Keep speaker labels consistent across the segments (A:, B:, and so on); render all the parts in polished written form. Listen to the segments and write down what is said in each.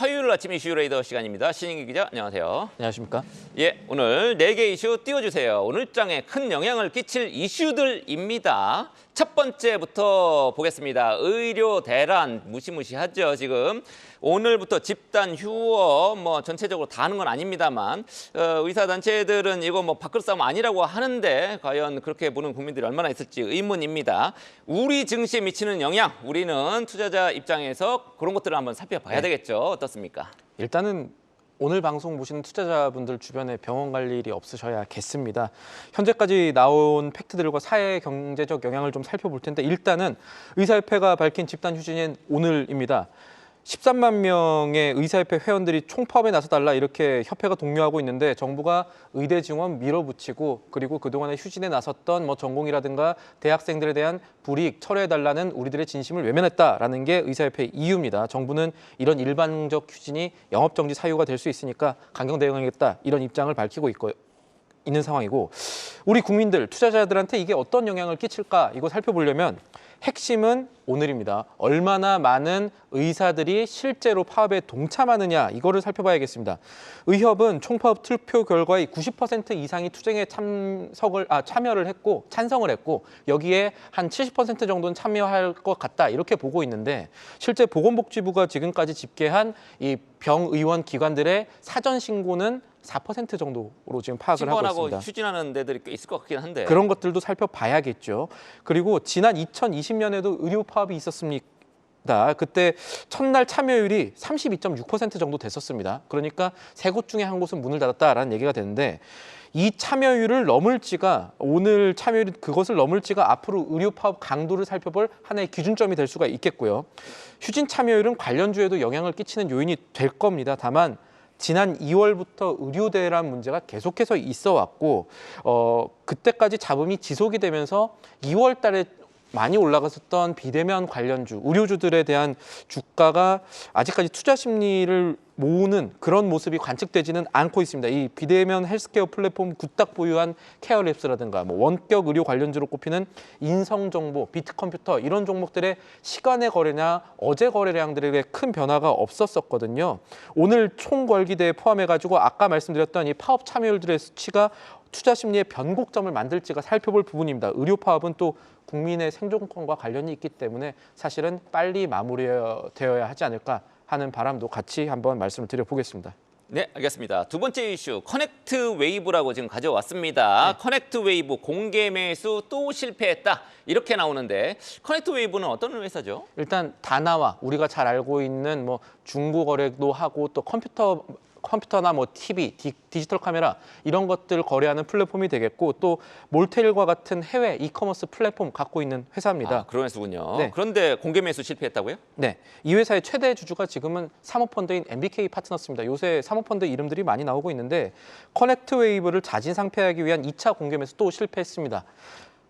A: 화요일 아침 이슈 레이더 시간입니다. 신인기 기자, 안녕하세요.
B: 안녕하십니까?
A: 예, 오늘 4개 이슈 띄워주세요. 오늘 장에 큰 영향을 끼칠 이슈들입니다. 첫 번째부터 보겠습니다. 의료 대란 무시무시하죠, 지금. 오늘부터 집단 휴업 전체적으로 다 하는 건 아닙니다만 의사 단체들은 이거 밥그릇 싸움 아니라고 하는데 과연 그렇게 보는 국민들이 얼마나 있을지 의문입니다. 우리 증시에 미치는 영향, 우리는 투자자 입장에서 그런 것들을 한번 살펴봐야 되겠죠. 어떻습니까?
B: 일단은 오늘 방송 보시는 투자자분들 주변에 병원 갈 일이 없으셔야겠습니다. 현재까지 나온 팩트들과 사회 경제적 영향을 좀 살펴볼 텐데 일단은 의사협회가 밝힌 집단 휴진인 오늘입니다. 13만 명의 의사협회 회원들이 총파업에 나서달라 이렇게 협회가 독려하고 있는데 정부가 의대 증원 밀어붙이고 그리고 그동안에 휴진에 나섰던 전공이라든가 대학생들에 대한 불이익 철회해달라는 우리들의 진심을 외면했다라는 게 의사협회 이유입니다. 정부는 이런 일반적 휴진이 영업정지 사유가 될 수 있으니까 강경 대응하겠다 이런 입장을 밝히고 있는 상황이고 우리 국민들, 투자자들한테 이게 어떤 영향을 끼칠까 이거 살펴보려면 핵심은 오늘입니다. 얼마나 많은 의사들이 실제로 파업에 동참하느냐 이거를 살펴봐야겠습니다. 의협은 총파업 투표 결과의 90% 이상이 투쟁에 참여를 했고 찬성을 했고 여기에 한 70% 정도는 참여할 것 같다 이렇게 보고 있는데 실제 보건복지부가 지금까지 집계한 이 병의원 기관들의 사전 신고는 4% 정도로 지금 파악을 하고 있습니다.
A: 휴진하는 데들이 꽤 있을 것 같긴 한데.
B: 그런 것들도 살펴봐야겠죠. 그리고 지난 2020년에도 의료 파업이 있었습니다. 그때 첫날 참여율이 32.6% 정도 됐었습니다. 그러니까 세 곳 중에 한 곳은 문을 닫았다라는 얘기가 되는데 이 참여율을 넘을지가 오늘 참여율이 그것을 넘을지가 앞으로 의료 파업 강도를 살펴볼 하나의 기준점이 될 수가 있겠고요. 휴진 참여율은 관련주에도 영향을 끼치는 요인이 될 겁니다. 다만 지난 2월부터 의료 대란 문제가 계속해서 있어 왔고 그때까지 잡음이 지속이 되면서 2월 달에 많이 올라갔었던 비대면 관련주, 의료주들에 대한 주가가 아직까지 투자 심리를 모으는 그런 모습이 관측되지는 않고 있습니다. 이 비대면 헬스케어 플랫폼 굿딱 보유한 케어랩스라든가 원격 의료 관련주로 꼽히는 인성정보, 비트컴퓨터 이런 종목들의 시간의 거래나 어제 거래량들에게 큰 변화가 없었거든요. 오늘 총궐기대에 포함해가지고 아까 말씀드렸던 이 파업 참여율들의 수치가 투자 심리의 변곡점을 만들지가 살펴볼 부분입니다. 의료 파업은 또 국민의 생존권과 관련이 있기 때문에 사실은 빨리 마무리되어야 하지 않을까 하는 바람도 같이 한번 말씀을 드려보겠습니다.
A: 네, 알겠습니다. 두 번째 이슈, 커넥트 웨이브라고 지금 가져왔습니다.
B: 네.
A: 커넥트 웨이브 공개 매수 또 실패했다. 이렇게 나오는데 커넥트 웨이브는 어떤 회사죠?
B: 일단 다나와 우리가 잘 알고 있는 중고 거래도 하고 또 컴퓨터나 TV, 디지털 카메라 이런 것들 거래하는 플랫폼이 되겠고 또 몰테일과 같은 해외 이커머스 플랫폼 갖고 있는 회사입니다.
A: 그런 회사군요.
B: 네.
A: 그런데 공개 매수 실패했다고요?
B: 네, 이 회사의 최대 주주가 지금은 사모펀드인 MBK 파트너스입니다. 요새 사모펀드 이름들이 많이 나오고 있는데 커넥트 웨이브를 자진 상폐하기 위한 2차 공개 매수 또 실패했습니다.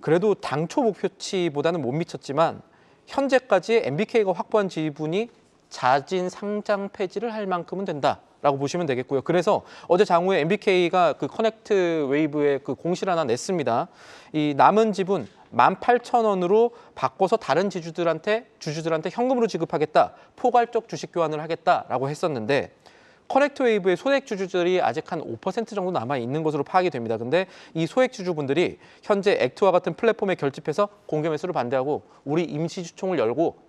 B: 그래도 당초 목표치보다는 못 미쳤지만 현재까지 MBK가 확보한 지분이 자진 상장 폐지를 할 만큼은 된다라고 보시면 되겠고요. 그래서 어제 장후에 MBK가 그 커넥트 웨이브에 그 공시를 하나 냈습니다. 이 남은 지분 18,000원으로 바꿔서 다른 주주들한테 현금으로 지급하겠다, 포괄적 주식 교환을 하겠다라고 했었는데 커넥트 웨이브의 소액 주주들이 아직 한 5% 정도 남아 있는 것으로 파악이 됩니다. 근데 이 소액 주주분들이 현재 액트와 같은 플랫폼에 결집해서 공개 매수를 반대하고 우리 임시 주총을 열고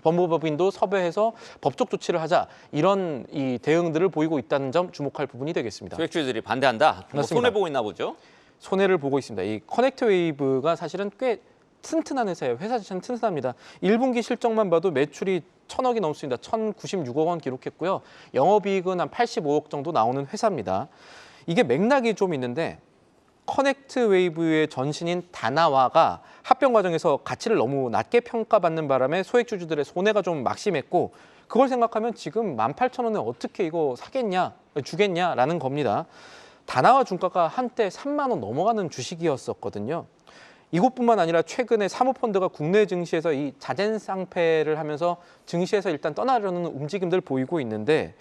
B: 법무법인도 섭외해서 법적 조치를 하자 이런 이 대응들을 보이고 있다는 점 주목할 부분이 되겠습니다.
A: 소액주주들이 반대한다. 손해 보고 있나 보죠?
B: 손해를 보고 있습니다. 이 커넥트 웨이브가 사실은 꽤 튼튼한 회사예요. 회사 자체는 튼튼합니다. 1분기 실적만 봐도 매출이 1,000억이 넘습니다. 1,096억 원 기록했고요. 영업이익은 한 85억 정도 나오는 회사입니다. 이게 맥락이 좀 있는데 커넥트 웨이브의 전신인 다나와가 합병 과정에서 가치를 너무 낮게 평가받는 바람에 소액주주들의 손해가 좀 막심했고 그걸 생각하면 지금 18,000원에 어떻게 이거 주겠냐라는 겁니다. 다나와 주가가 한때 3만 원 넘어가는 주식이었었거든요. 이것뿐만 아니라 최근에 사모펀드가 국내 증시에서 이 자진 상폐를 하면서 증시에서 일단 떠나려는 움직임들 보이고 있는데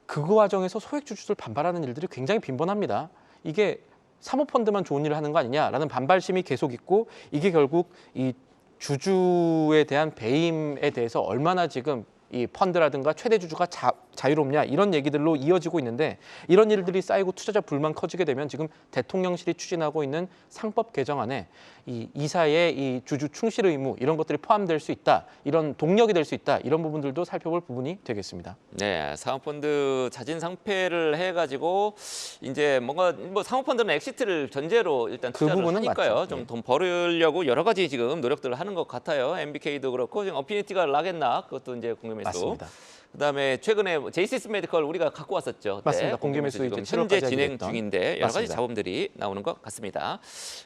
B: 그 과정에서 소액주주들 반발하는 일들이 굉장히 빈번합니다. 이게 사모펀드만 좋은 일을 하는 거 아니냐라는 반발심이 계속 있고 이게 결국 이 주주에 대한 배임에 대해서 얼마나 지금 이 펀드라든가 최대 주주가 자유롭냐 이런 얘기들로 이어지고 있는데 이런 일들이 쌓이고 투자자 불만 커지게 되면 지금 대통령실이 추진하고 있는 상법 개정안에 이 이사의 이 주주 충실 의무 이런 것들이 포함될 수 있다. 이런 동력이 될 수 있다. 이런 부분들도 살펴볼 부분이 되겠습니다.
A: 네, 사모펀드 자진 상폐를 해가지고 이제 뭔가 뭐 사모펀드는 엑시트를 전제로 일단
B: 그
A: 투자를
B: 부분은
A: 하니까요.
B: 맞죠.
A: 좀 돈 벌으려고 여러 가지 지금 노력들을 하는 것 같아요. MBK도 그렇고 지금 어피니티가 라겠나 그것도 이제 공개매수.
B: 맞습니다.
A: 그다음에 최근에 제이시스 메디컬 우리가 갖고 왔었죠.
B: 맞습니다. 공개매수
A: 지금
B: 이제
A: 현재
B: 7월까지
A: 진행
B: 하기로
A: 중인데 여러 가지
B: 맞습니다.
A: 자본들이 나오는 것 같습니다.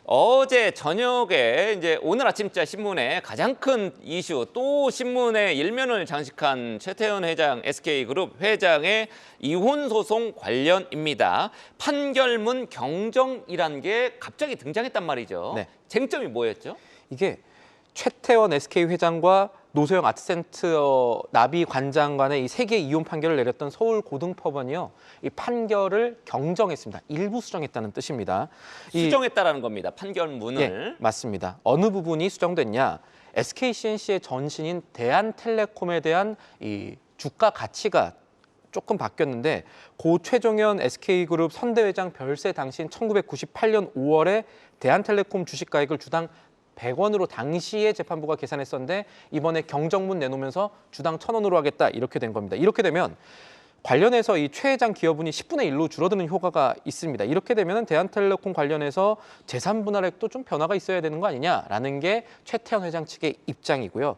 A: 어제 저녁에 이제 오늘 아침자 신문에 가장 큰 이슈 또 신문의 일면을 장식한 최태원 회장 SK그룹 회장의 이혼 소송 관련입니다. 판결문 경정이란 게 갑자기 등장했단 말이죠.
B: 네.
A: 쟁점이 뭐였죠?
B: 이게 최태원 SK 회장과 노소영 아트센터 나비 관장 간의 이 세 개의 이혼 판결을 내렸던 서울고등법원이요. 이 판결을 경정했습니다. 일부 수정했다는 뜻입니다.
A: 수정했다라는 겁니다. 판결문을.
B: 예, 맞습니다. 어느 부분이 수정됐냐? SKCNC의 전신인 대한텔레콤에 대한 이 주가 가치가 조금 바뀌었는데 고 최종현 SK그룹 선대회장 별세 당시인 1998년 5월에 대한텔레콤 주식가액을 주당 100원으로 당시에 재판부가 계산했었는데 이번에 경정문 내놓으면서 주당 1,000원으로 하겠다 이렇게 된 겁니다. 이렇게 되면 관련해서 이 최 회장 기여분이 10분의 1로 줄어드는 효과가 있습니다. 이렇게 되면 대한텔레콤 관련해서 재산 분할액도 좀 변화가 있어야 되는 거 아니냐라는 게 최태원 회장 측의 입장이고요.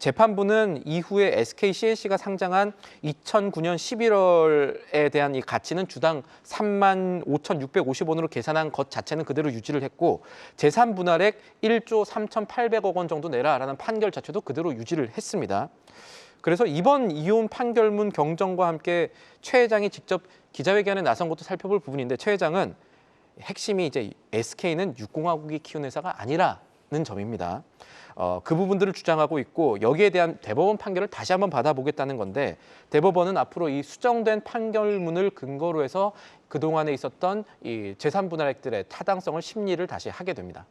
B: 재판부는 이후에 SKCNC가 상장한 2009년 11월에 대한 이 가치는 주당 35,650원으로 계산한 것 자체는 그대로 유지를 했고 재산 분할액 1조 3,800억 원 정도 내라라는 판결 자체도 그대로 유지를 했습니다. 그래서 이번 이혼 판결문 경정과 함께 최 회장이 직접 기자회견에 나선 것도 살펴볼 부분인데 최 회장은 핵심이 이제 SK는 육공화국이 키운 회사가 아니라는 점입니다. 그 부분들을 주장하고 있고 여기에 대한 대법원 판결을 다시 한번 받아보겠다는 건데 대법원은 앞으로 이 수정된 판결문을 근거로 해서 그동안에 있었던 이 재산 분할액들의 타당성을 심리를 다시 하게 됩니다.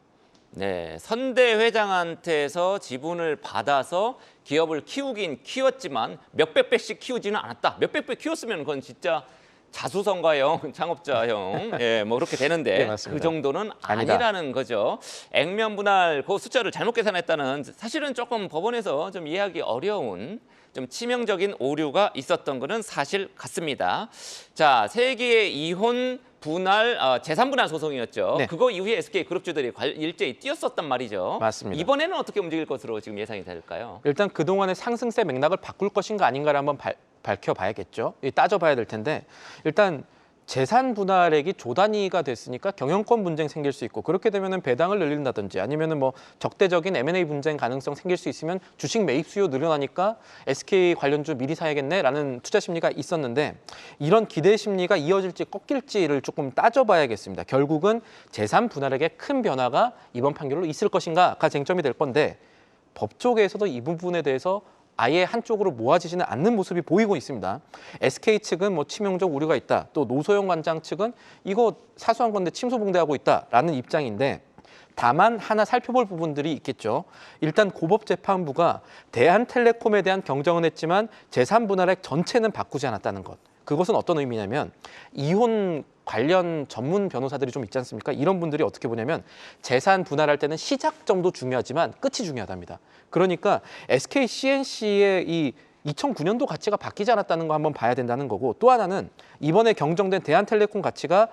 A: 네, 선대 회장한테서 지분을 받아서 기업을 키우긴 키웠지만 몇백 배씩 키우지는 않았다. 몇백 배 키웠으면 그건 진짜 자수성가형, 창업자형, 예, 뭐 그렇게 되는데
B: 네, 맞습니다.
A: 그 정도는
B: 아니다.
A: 아니라는 거죠. 액면 분할 그 숫자를 잘못 계산했다는 사실은 조금 법원에서 좀 이해하기 어려운 좀 치명적인 오류가 있었던 것은 사실 같습니다. 자, 세계의 이혼 분할 재산 분할 소송이었죠.
B: 네.
A: 그거 이후에 SK 그룹주들이 일제히 뛰었었단 말이죠.
B: 맞습니다.
A: 이번에는 어떻게 움직일 것으로 지금 예상이 될까요?
B: 일단 그동안의 상승세 맥락을 바꿀 것인가 아닌가를 한번 밝혀봐야겠죠. 따져봐야 될 텐데 일단 재산 분할액이 조 단위가 됐으니까 경영권 분쟁 생길 수 있고 그렇게 되면은 배당을 늘린다든지 아니면은 뭐 적대적인 M&A 분쟁 가능성 생길 수 있으면 주식 매입 수요 늘어나니까 SK 관련주 미리 사야겠네라는 투자 심리가 있었는데 이런 기대 심리가 이어질지 꺾일지를 조금 따져봐야겠습니다. 결국은 재산 분할액의 큰 변화가 이번 판결로 있을 것인가가 쟁점이 될 건데 법조계에서도 이 부분에 대해서 아예 한쪽으로 모아지지는 않는 모습이 보이고 있습니다. SK 측은 뭐 치명적 우려가 있다. 또 노소영 관장 측은 이거 사소한 건데 침소봉대하고 있다라는 입장인데 다만 하나 살펴볼 부분들이 있겠죠. 일단 고법재판부가 대한텔레콤에 대한 경정은 했지만 재산 분할액 전체는 바꾸지 않았다는 것. 그것은 어떤 의미냐면 이혼 관련 전문 변호사들이 좀 있지 않습니까? 이런 분들이 어떻게 보냐면 재산 분할할 때는 시작점도 중요하지만 끝이 중요하답니다. 그러니까 SKCNC의 이 2009년도 가치가 바뀌지 않았다는 거 한번 봐야 된다는 거고 또 하나는 이번에 경정된 대한텔레콤 가치가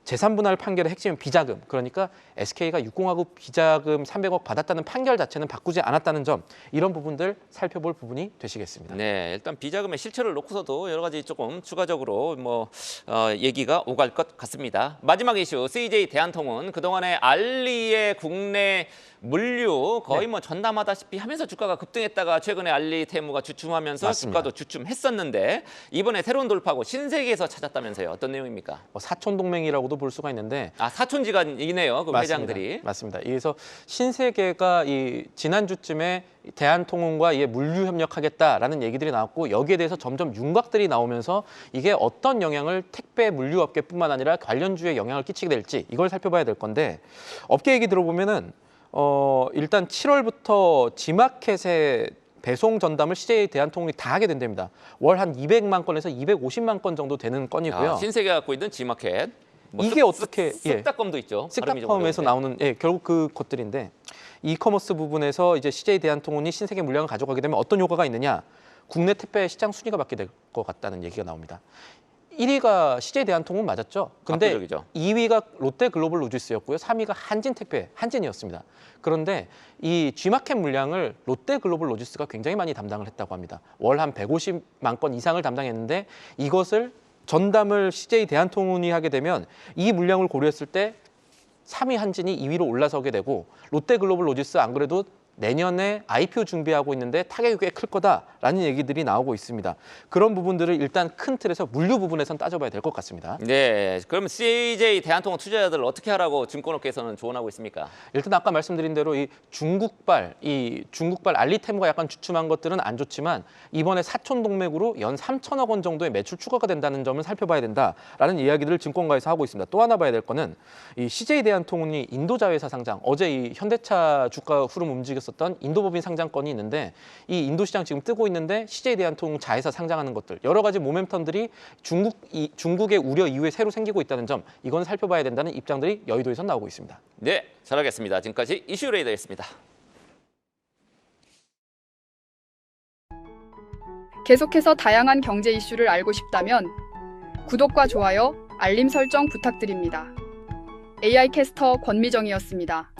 B: 재산 분할 판결의 핵심은 비자금. 그러니까 SK가 육공화국 비자금 300억 받았다는 판결 자체는 바꾸지 않았다는 점. 이런 부분들 살펴볼 부분이 되시겠습니다.
A: 네, 일단 비자금의 실체를 놓고서도 여러 가지 조금 추가적으로 얘기가 오갈 것 같습니다. 마지막 이슈 CJ 대한통운 그동안에 알리의 국내 물류 거의 뭐 전담하다시피 하면서 주가가 급등했다가 최근에 알리 테무가 주춤하면서
B: 맞습니다.
A: 주가도 주춤했었는데 이번에 새로운 돌파고 신세계에서 찾았다면서요. 어떤 내용입니까?
B: 사촌 동맹이라고도 볼 수가 있는데
A: 사촌지간이네요. 그
B: 맞습니다.
A: 회장들이.
B: 맞습니다. 그래서 신세계가 이 지난주쯤에 대한통운과 물류 협력하겠다라는 얘기들이 나왔고 여기에 대해서 점점 윤곽들이 나오면서 이게 어떤 영향을 택배 물류업계뿐만 아니라 관련주에 영향을 끼치게 될지 이걸 살펴봐야 될 건데 업계 얘기 들어보면은 일단 7월부터 지마켓에 배송 전담을 CJ 대한통운이 다 하게 된답니다. 월 한 200만 건에서 250만 건 정도 되는 건이고요.
A: 신세계가 갖고 있는 G마켓. 뭐
B: 이게 어떻게
A: 쓱닷컴도 있죠.
B: 쓱닷컴에서 나오는 결국 그 것들인데 이커머스 부분에서 이제 CJ 대한통운이 신세계 물량을 가져가게 되면 어떤 효과가 있느냐? 국내 택배 시장 순위가 바뀌게 될 것 같다는 얘기가 나옵니다. 1위가 CJ 대한통운 맞았죠. 근데
A: 압도적이죠.
B: 2위가 롯데글로벌로지스였고요. 3위가 한진택배, 한진이었습니다. 그런데 이 G마켓 물량을 롯데글로벌로지스가 굉장히 많이 담당을 했다고 합니다. 월 한 150만 건 이상을 담당했는데 이것을 전담을 CJ 대한통운이 하게 되면 이 물량을 고려했을 때 3위 한진이 2위로 올라서게 되고 롯데글로벌로지스 안 그래도 내년에 IPO 준비하고 있는데 타격이 꽤 클 거다라는 얘기들이 나오고 있습니다. 그런 부분들을 일단 큰 틀에서 물류 부분에선 따져봐야 될 것 같습니다.
A: 네, 그럼 CJ 대한통운 투자자들 어떻게 하라고 증권업계에서는 조언하고 있습니까?
B: 일단 아까 말씀드린 대로 이 중국발 알리테무가 약간 주춤한 것들은 안 좋지만 이번에 사촌 동맥으로 연 3천억 원 정도의 매출 추가가 된다는 점을 살펴봐야 된다라는 이야기들을 증권가에서 하고 있습니다. 또 하나 봐야 될 거는 이 CJ 대한통운이 인도자회사 상장, 어제 이 현대차 주가 흐름 움직였었던 인도법인 상장건이 있는데 이 인도 시장 지금 뜨고 있는데 CJ 대한통운 자회사 상장하는 것들 여러 가지 모멘텀들이 중국의 우려 이후에 새로 생기고 있다는 점 이건 살펴봐야 된다는 입장들이 여의도에서 나오고 있습니다.
A: 네, 잘 알겠습니다. 지금까지 이슈레이더였습니다.
C: 계속해서 다양한 경제 이슈를 알고 싶다면 구독과 좋아요, 알림 설정 부탁드립니다. AI 캐스터 권미정이었습니다.